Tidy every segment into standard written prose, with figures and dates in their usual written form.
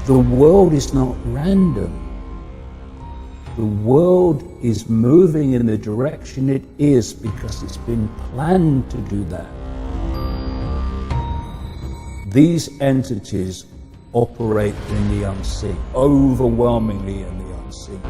The world is not random. The world is moving in the direction it is because it's been planned to do that. These entities operate in the unseen, overwhelmingly in the unseen.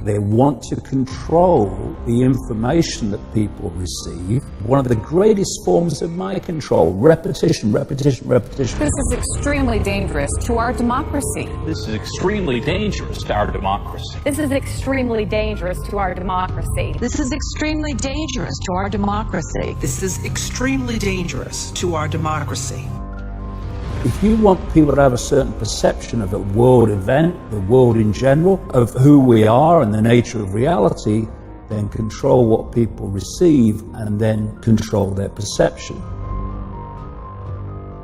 They want to control the information that people receive. One of the greatest forms of mind control, repetition, repetition, repetition. This is extremely dangerous to our democracy. This is extremely dangerous to our democracy. This is extremely dangerous to our democracy. This is extremely dangerous to our democracy. This is extremely dangerous to our democracy. If you want people to have a certain perception of a world event, the world in general, of who we are and the nature of reality, then control what people receive and then control their perception.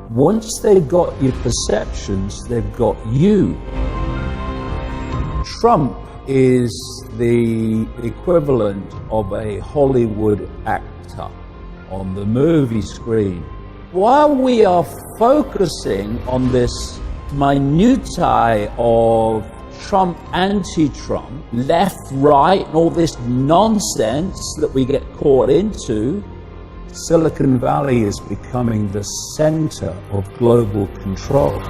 Once they've got your perceptions, they've got you. Trump is the equivalent of a Hollywood actor on the movie screen. While we are focusing on this minutiae of Trump, anti-Trump, left, right, and all this nonsense that we get caught into, Silicon Valley is becoming the center of global control.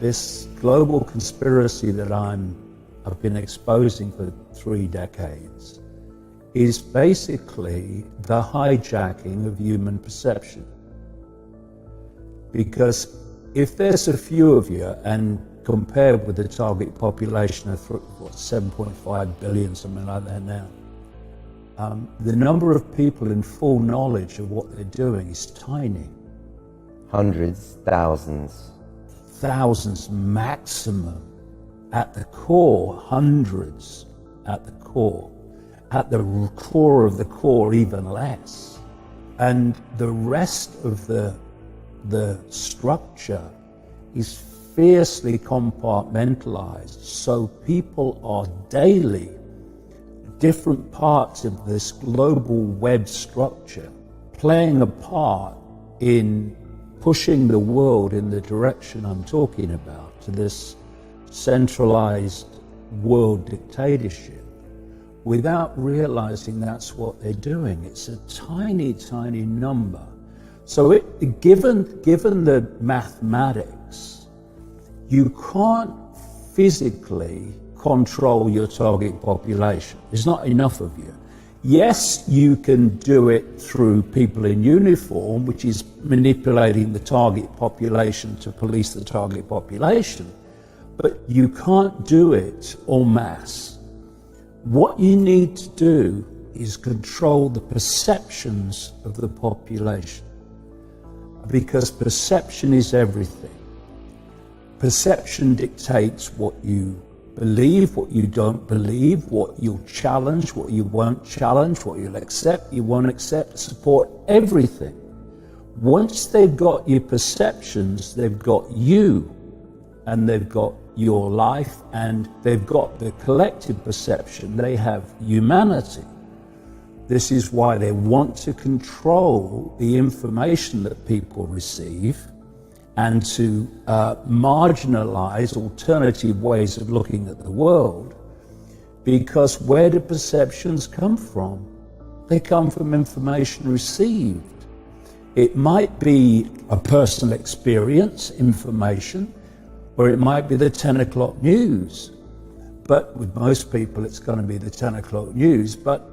This global conspiracy that I've been exposing for 3 decades is basically the hijacking of human perception. Because if there's a few of you, and compared with the target population of 7.5 billion, something like that now, the number of people in full knowledge of what they're doing is tiny. Hundreds, thousands. Thousands maximum. At the core, hundreds at the core. At the core of the core, even less. And the rest of the structure is fiercely compartmentalized. So people are daily different parts of this global web structure playing a part in pushing the world in the direction I'm talking about, to this centralized world dictatorship, without realizing that's what they're doing. It's a tiny, tiny number. So given the mathematics, you can't physically control your target population. There's not enough of you. Yes, you can do it through people in uniform, which is manipulating the target population to police the target population, but you can't do it en masse. What you need to do is control the perceptions of the population, because perception is everything. Perception dictates what you believe, what you don't believe, what you'll challenge, what you won't challenge, what you'll accept, you won't accept, support, everything. Once they've got your perceptions, they've got you, and they've got your life, and they've got the collective perception. They have humanity. This is why they want to control the information that people receive and to marginalize alternative ways of looking at the world. Because where do perceptions come from? They come from information received. It might be a personal experience, information, or it might be the 10 o'clock news. But with most people, it's going to be the 10 o'clock news, but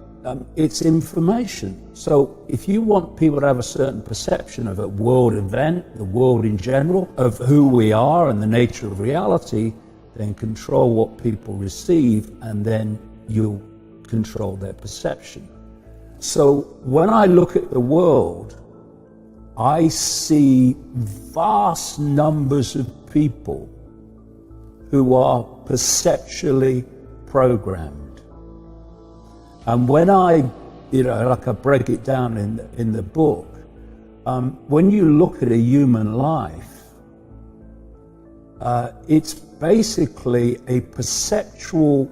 it's information. So if you want people to have a certain perception of a world event, the world in general, of who we are and the nature of reality, then control what people receive, and then you'll control their perception. So when I look at the world, I see vast numbers of people who are perceptually programmed. And when I break it down in the book, when you look at a human life, It's basically a perceptual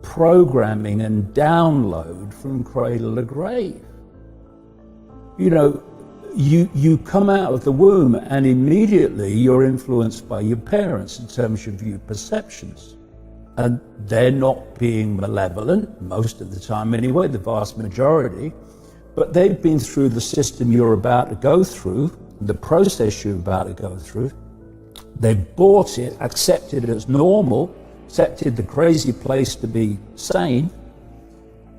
programming and download from cradle to grave. You know, you come out of the womb and immediately you're influenced by your parents in terms of your perceptions. And they're not being malevolent, most of the time anyway, the vast majority, but they've been through the system you're about to go through, the process you're about to go through. They've bought it, accepted it as normal, accepted the crazy place to be sane,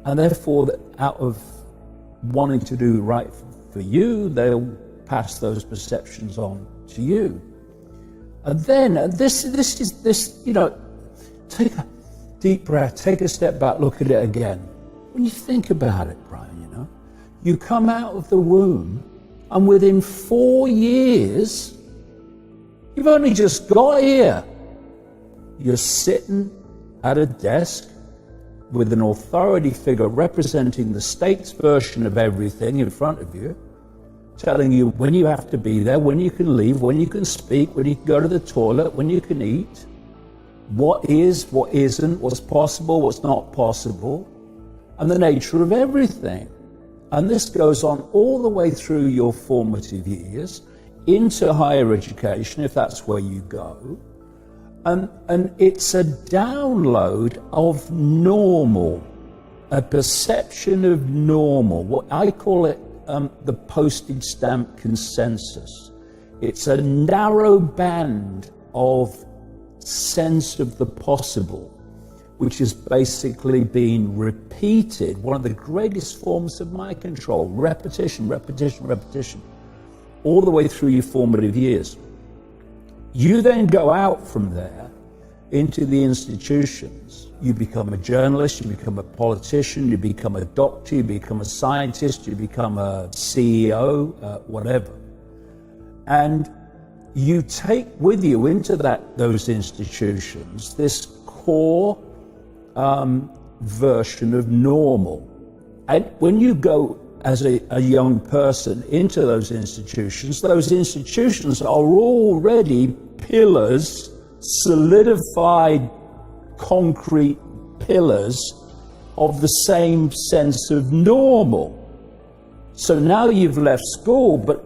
and therefore out of wanting to do right for you, they'll pass those perceptions on to you. And then this, you know, take a deep breath, take a step back, look at it again. When you think about it, Brian, you know, you come out of the womb and within 4 years, you've only just got here. You're sitting at a desk with an authority figure representing the state's version of everything in front of you, telling you when you have to be there, when you can leave, when you can speak, when you can go to the toilet, when you can eat, what is, what isn't, what's possible, what's not possible, and the nature of everything. And this goes on all the way through your formative years, into higher education, if that's where you go. And it's a download of normal, a perception of normal. What I call it the postage stamp consensus. It's a narrow band of sense of the possible, which is basically being repeated. One of the greatest forms of mind control, repetition, repetition, repetition, all the way through your formative years. You then go out from there into the institutions. You become a journalist, you become a politician, you become a doctor, you become a scientist, you become a CEO, whatever. And you take with you into those institutions this core version of normal. And when you go as a young person into those institutions are already pillars, solidified concrete pillars of the same sense of normal. So now you've left school, but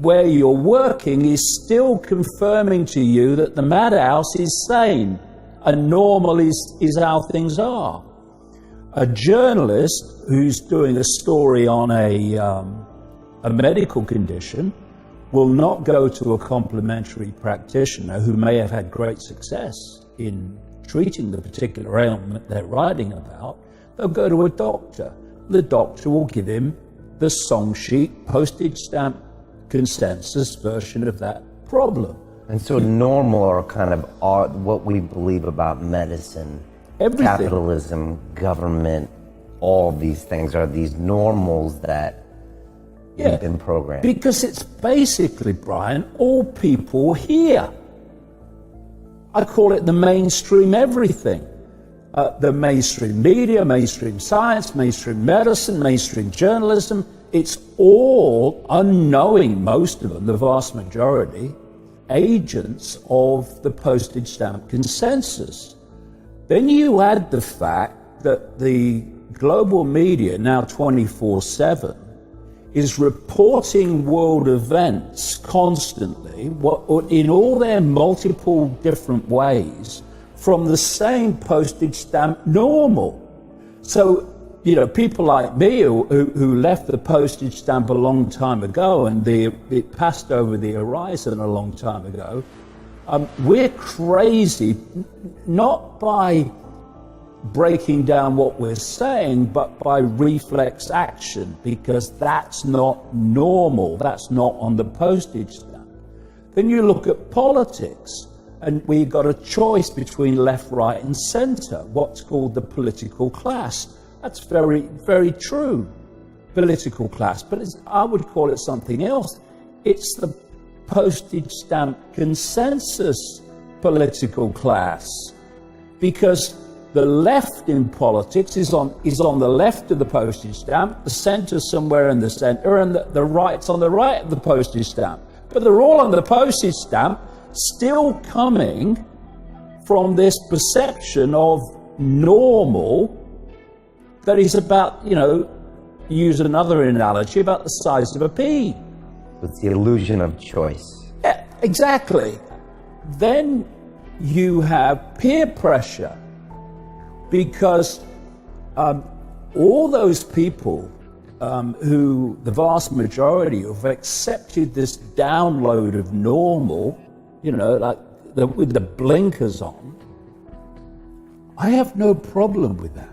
where you're working is still confirming to you that the madhouse is sane and normal is how things are. A journalist who's doing a story on a medical condition will not go to a complementary practitioner who may have had great success in treating the particular ailment they're writing about. They'll go to a doctor. The doctor will give him the song sheet, postage stamp, consensus version of that problem. And so normal are kind of what we believe about medicine, everything. Capitalism, government, all these things are these normals that we've been programmed. Because it's basically, Brian, all people here. I call it the mainstream everything. The mainstream media, mainstream science, mainstream medicine, mainstream journalism. It's all unknowing, most of them, the vast majority, agents of the postage stamp consensus. Then you add the fact that the global media, now 24/7, is reporting world events constantly, in all their multiple different ways, from the same postage stamp normal. So, you know, people like me who left the postage stamp a long time ago and it passed over the horizon a long time ago, we're crazy, not by breaking down what we're saying, but by reflex action, because that's not normal, that's not on the postage stamp. Then you look at politics, and we've got a choice between left, right, and center, what's called the political class. That's very, very true, political class, but I would call it something else. It's the postage stamp consensus political class, because the left in politics is on the left of the postage stamp, the center somewhere in the center, and the right's on the right of the postage stamp. But they're all on the postage stamp, still coming from this perception of normal that is about, use another analogy, about the size of a pea. It's the illusion of choice. Yeah, exactly. Then you have peer pressure, because all those people who, the vast majority, have accepted this download of normal, with the blinkers on, I have no problem with that.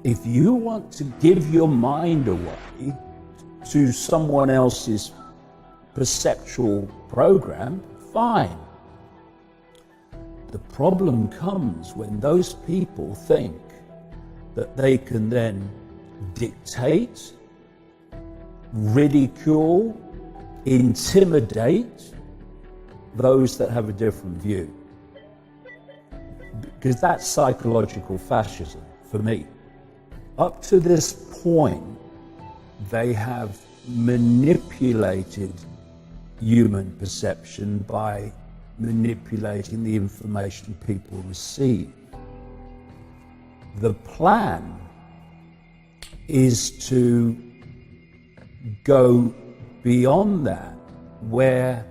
If you want to give your mind away to someone else's perceptual program, fine. The problem comes when those people think that they can then dictate, ridicule, intimidate those that have a different view. Because that's psychological fascism for me. Up to this point, they have manipulated human perception by manipulating the information people receive. The plan is to go beyond that, where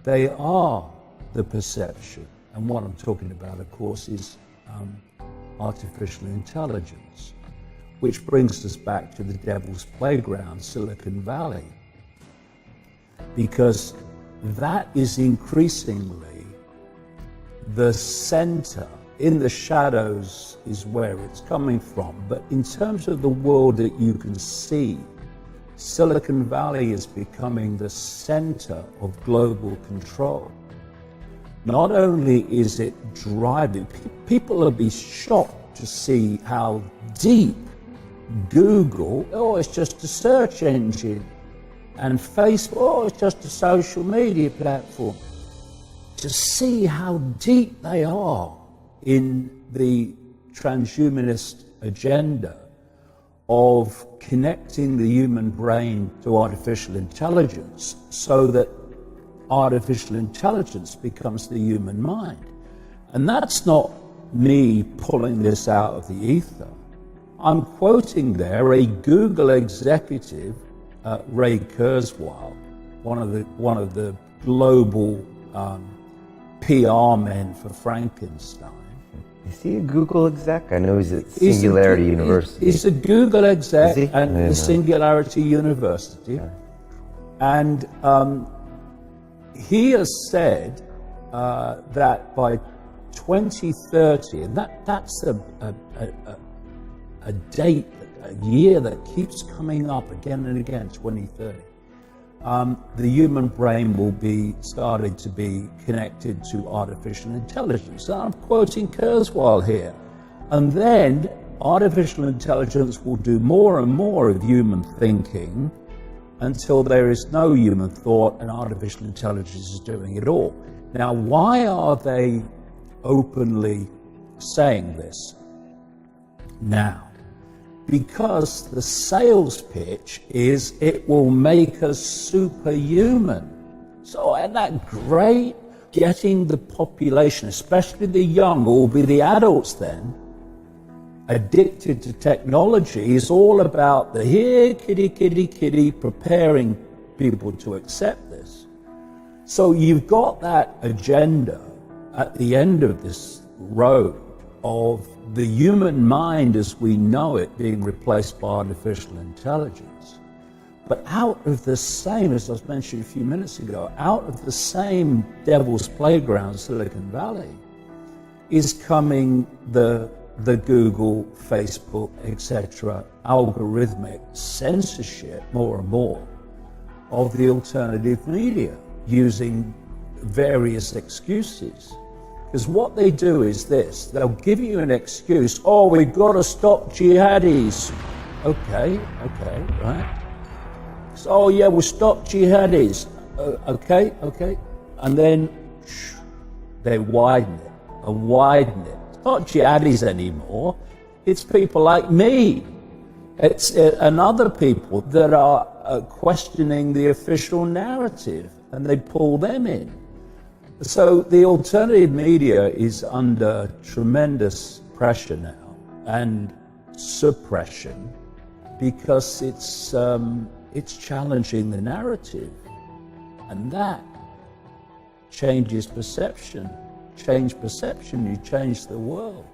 they are the perception. And what I'm talking about, of course, is artificial intelligence, which brings us back to the devil's playground, Silicon Valley, because that is increasingly the center. In the shadows is where it's coming from, but in terms of the world that you can see, Silicon Valley is becoming the center of global control. Not only is it driving, people will be shocked to see how deep Google, it's just a search engine, and Facebook, it's just a social media platform. To see how deep they are in the transhumanist agenda of connecting the human brain to artificial intelligence so that artificial intelligence becomes the human mind. And that's not me pulling this out of the ether. I'm quoting there a Google executive, Ray Kurzweil, one of the global PR men for Frankenstein. Is he a Google exec? I know he's at Singularity University. He's a Google exec at the Singularity University. Okay. And he has said that by 2030, and that's a date, a year that keeps coming up again and again, 2030. The human brain will be started to be connected to artificial intelligence. And I'm quoting Kurzweil here. And then artificial intelligence will do more and more of human thinking until there is no human thought and artificial intelligence is doing it all. Now, why are they openly saying this now? Because the sales pitch is it will make us superhuman. So isn't that great? Getting the population, especially the young, or will be the adults then, addicted to technology is all about the here, kitty, kitty, kitty, preparing people to accept this. So you've got that agenda at the end of this road of the human mind as we know it being replaced by artificial intelligence. But out of the same, as I was mentioning a few minutes ago, out of the same devil's playground, Silicon Valley, is coming the Google, Facebook, etc., algorithmic censorship more and more of the alternative media using various excuses. Because what they do is this, they'll give you an excuse, we've got to stop jihadis. Okay, right. So, we'll stop jihadis. Okay. And then they widen it and widen it. It's not jihadis anymore, it's people like me. It's and other people that are questioning the official narrative, and they pull them in. So the alternative media is under tremendous pressure now and suppression because it's challenging the narrative, and that changes perception. Change perception, you change the world.